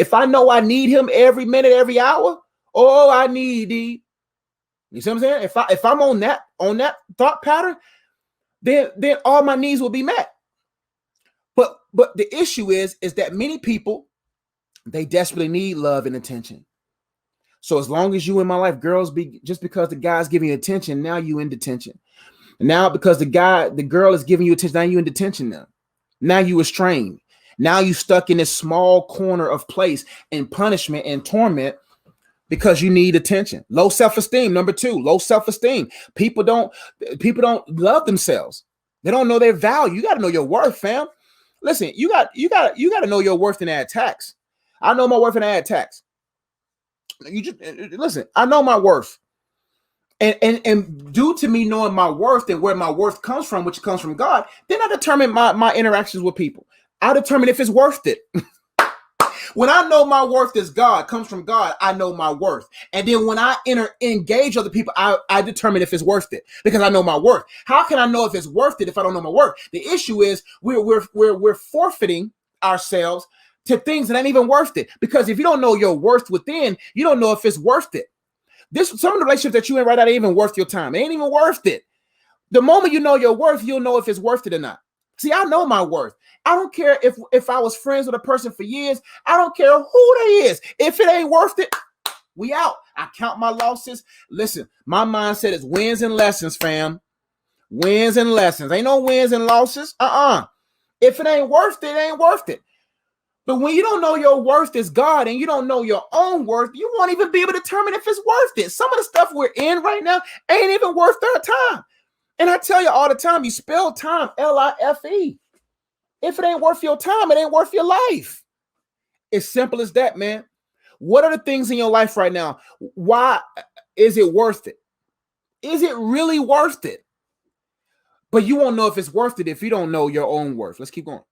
If I know I need him every minute, every hour, oh, I need thee. You see what I'm saying? If I'm on that thought pattern, then all my needs will be met. But the issue is that many people, they desperately need love and attention. So as long as you in my life, girls, just because the guy's giving you attention, now you in detention. Now because the girl is giving you attention, now you in detention now. Now you estranged. Now you stuck in this small corner of place in punishment and torment because you need attention. Low self-esteem. Number 2, low self-esteem. People don't love themselves. They don't know their value. You got to know your worth, fam. Listen, you got to know your worth and add tax. I know my worth and add tax. You just listen, I know my worth. And due to me knowing my worth and where my worth comes from, which comes from God, then I determine my interactions with people. I determine if it's worth it. When I know my worth is God, comes from God, I know my worth. And then when I engage other people, I determine if it's worth it because I know my worth. How can I know if it's worth it if I don't know my worth? The issue is we're forfeiting ourselves to things that ain't even worth it. Because if you don't know your worth within, you don't know if it's worth it. Some of the relationships that you in right now ain't even worth your time. It ain't even worth it. The moment you know your worth, you'll know if it's worth it or not. See, I know my worth. I don't care if I was friends with a person for years. I don't care who they is. If it ain't worth it, we out. I count my losses. Listen, my mindset is wins and lessons, fam. Wins and lessons. Ain't no wins and losses. If it ain't worth it, it ain't worth it. But when you don't know your worth is God and you don't know your own worth, you won't even be able to determine if it's worth it. Some of the stuff we're in right now ain't even worth our time. And I tell you all the time, you spell time, L-I-F-E. If it ain't worth your time, it ain't worth your life. It's simple as that, man. What are the things in your life right now? Why is it worth it? Is it really worth it? But you won't know if it's worth it if you don't know your own worth. Let's keep going.